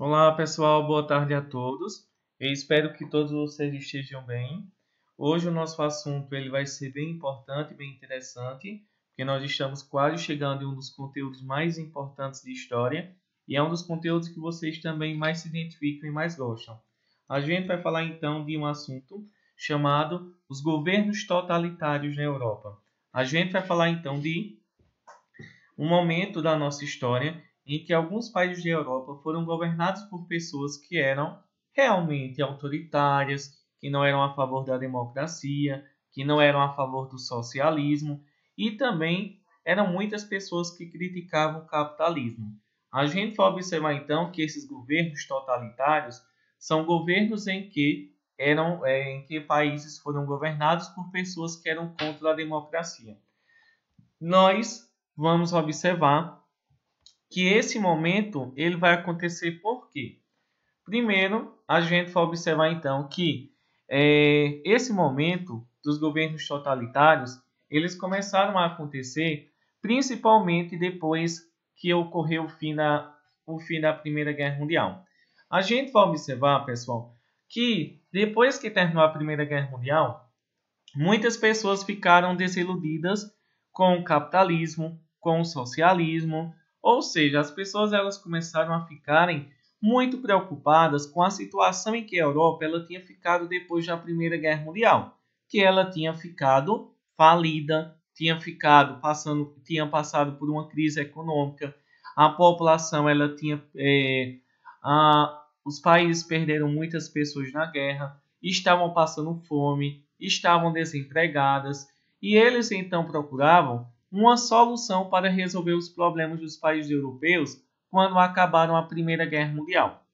Olá pessoal, boa tarde a todos. Eu espero que todos vocês estejam bem. Hoje o nosso assunto ele vai ser bem importante, bem interessante, porque nós estamos quase chegando em um dos conteúdos mais importantes de história e é um dos conteúdos que vocês também mais se identificam e mais gostam. A gente vai falar então de um assunto chamado os governos totalitários na Europa. A gente vai falar então de um momento da nossa história em que alguns países da Europa foram governados por pessoas que eram realmente autoritárias, que não eram a favor da democracia, que não eram a favor do socialismo e também eram muitas pessoas que criticavam o capitalismo. A gente vai observar então que esses governos totalitários são governos em que países foram governados por pessoas que eram contra a democracia. Nós vamos observar que esse momento ele vai acontecer por quê? Primeiro, a gente vai observar então que esse momento dos governos totalitários eles começaram a acontecer principalmente depois que ocorreu o fim da Primeira Guerra Mundial. A gente vai observar, pessoal, que depois que terminou a Primeira Guerra Mundial, muitas pessoas ficaram desiludidas com o capitalismo, com o socialismo, ou seja, as pessoas elas começaram a ficarem muito preocupadas com a situação em que a Europa ela tinha ficado depois da Primeira Guerra Mundial, que ela tinha ficado falida, tinha passado por uma crise econômica, a população ela tinha os países perderam muitas pessoas na guerra, estavam passando fome, estavam desempregadas e eles então procuravam uma solução para resolver os problemas dos países europeus quando acabaram a Primeira Guerra Mundial.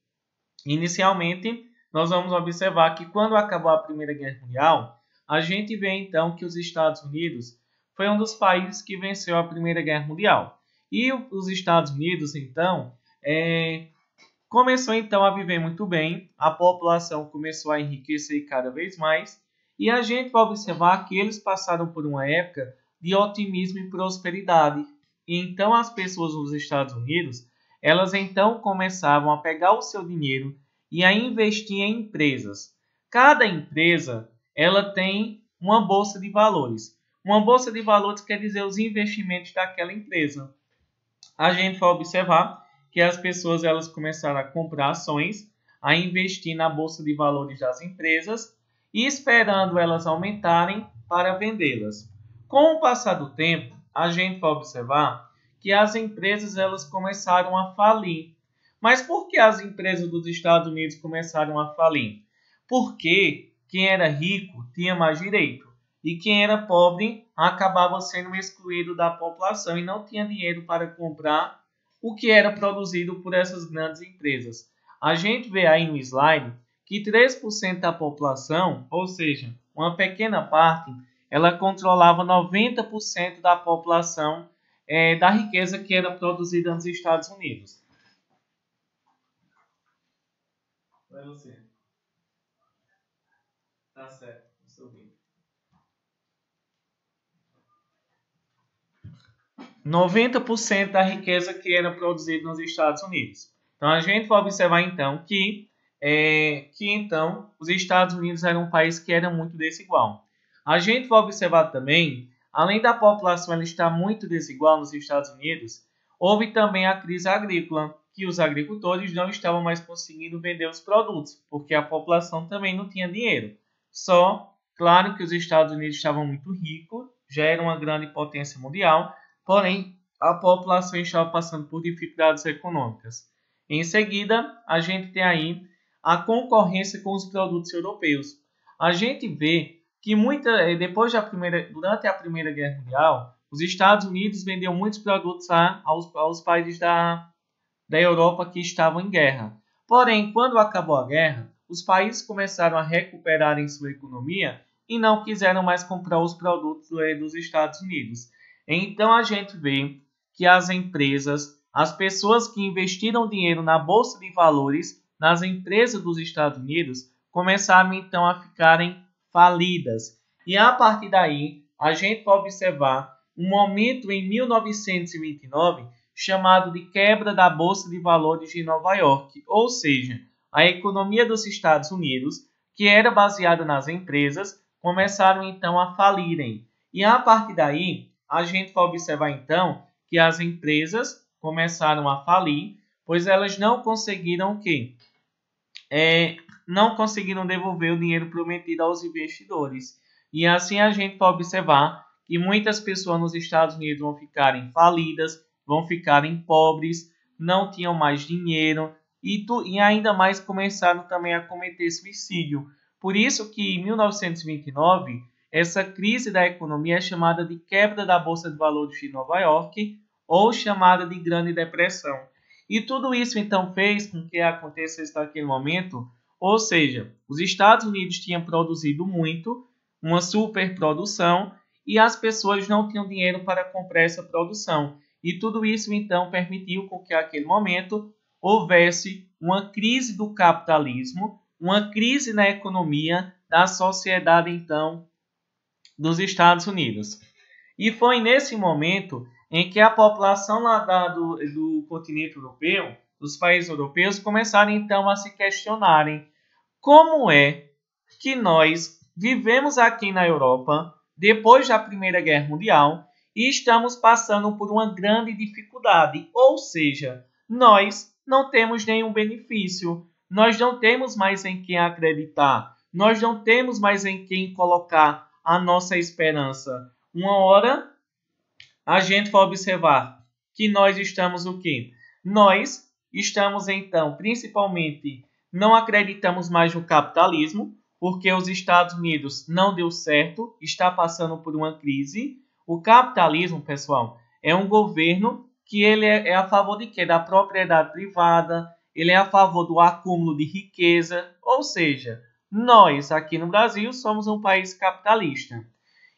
Inicialmente, nós vamos observar que quando acabou a Primeira Guerra Mundial, a gente vê então que os Estados Unidos foi um dos países que venceu a Primeira Guerra Mundial. E os Estados Unidos, então, começou então a viver muito bem, a população começou a enriquecer cada vez mais, e a gente vai observar que eles passaram por uma época de otimismo e prosperidade. E então as pessoas nos Estados Unidos, elas então começavam a pegar o seu dinheiro e a investir em empresas. Cada empresa, ela tem uma bolsa de valores. Uma bolsa de valores quer dizer os investimentos daquela empresa. A gente vai observar que as pessoas elas começaram a comprar ações, a investir na bolsa de valores das empresas e esperando elas aumentarem para vendê-las. Com o passar do tempo, a gente vai observar que as empresas elas começaram a falir. Mas por que as empresas dos Estados Unidos começaram a falir? Porque quem era rico tinha mais direito e quem era pobre acabava sendo excluído da população e não tinha dinheiro para comprar o que era produzido por essas grandes empresas. A gente vê aí no slide que 3% da população, ou seja, uma pequena parte, ela controlava 90% da população da riqueza que era produzida nos Estados Unidos. Vai você. Tá certo, estou bem. 90% da riqueza que era produzida nos Estados Unidos. Então a gente vai observar então que então os Estados Unidos eram um país que era muito desigual. A gente vai observar também, além da população ela estar muito desigual nos Estados Unidos, houve também a crise agrícola, que os agricultores não estavam mais conseguindo vender os produtos, porque a população também não tinha dinheiro. Só, claro que os Estados Unidos estavam muito ricos, já era uma grande potência mundial, porém a população estava passando por dificuldades econômicas. Em seguida, a gente tem aí a concorrência com os produtos europeus. A gente vê que durante a Primeira Guerra Mundial, os Estados Unidos vendiam muitos produtos aos países da Europa que estavam em guerra. Porém, quando acabou a guerra, os países começaram a recuperar em sua economia e não quiseram mais comprar os produtos dos Estados Unidos. Então a gente vê que as empresas, as pessoas que investiram dinheiro na bolsa de valores, nas empresas dos Estados Unidos, começaram então a ficarem falidas. E a partir daí, a gente pode observar um momento em 1929 chamado de quebra da Bolsa de Valores de Nova York, ou seja, a economia dos Estados Unidos, que era baseada nas empresas, começaram então a falirem. E a partir daí, a gente vai observar então que as empresas começaram a falir, pois elas não conseguiram o quê? Não conseguiram devolver o dinheiro prometido aos investidores. E assim a gente vai observar que muitas pessoas nos Estados Unidos vão ficarem falidas, vão ficarem pobres, não tinham mais dinheiro e ainda mais começaram também a cometer suicídio. Por isso que em 1929, essa crise da economia é chamada de quebra da Bolsa de Valores de Nova York ou chamada de Grande Depressão. E tudo isso então fez com que acontecesse naquele momento, ou seja, os Estados Unidos tinham produzido muito, uma superprodução, e as pessoas não tinham dinheiro para comprar essa produção. E tudo isso então permitiu com que naquele momento houvesse uma crise do capitalismo, uma crise na economia da sociedade então dos Estados Unidos. E foi nesse momento em que a população lá do continente europeu, dos países europeus, começaram então a se questionarem como é que nós vivemos aqui na Europa depois da Primeira Guerra Mundial e estamos passando por uma grande dificuldade, ou seja, nós não temos nenhum benefício, nós não temos mais em quem acreditar, nós não temos mais em quem colocar a nossa esperança. Uma hora a gente vai observar que nós estamos o quê? Nós estamos então, principalmente, não acreditamos mais no capitalismo, porque os Estados Unidos não deu certo, está passando por uma crise. O capitalismo, pessoal, é um governo que ele é a favor de quê? Da propriedade privada, ele é a favor do acúmulo de riqueza, ou seja, nós aqui no Brasil somos um país capitalista.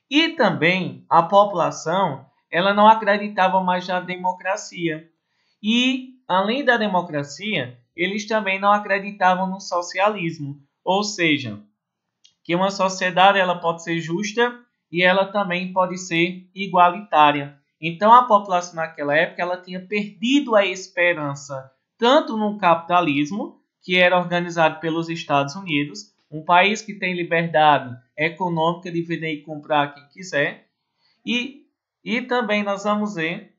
E também a população, ela não acreditava mais na democracia. E, além da democracia, eles também não acreditavam no socialismo, ou seja, que uma sociedade ela pode ser justa e ela também pode ser igualitária. Então a população naquela época ela tinha perdido a esperança tanto no capitalismo, que era organizado pelos Estados Unidos, um país que tem liberdade econômica de vender e comprar quem quiser, e também nós vamos ver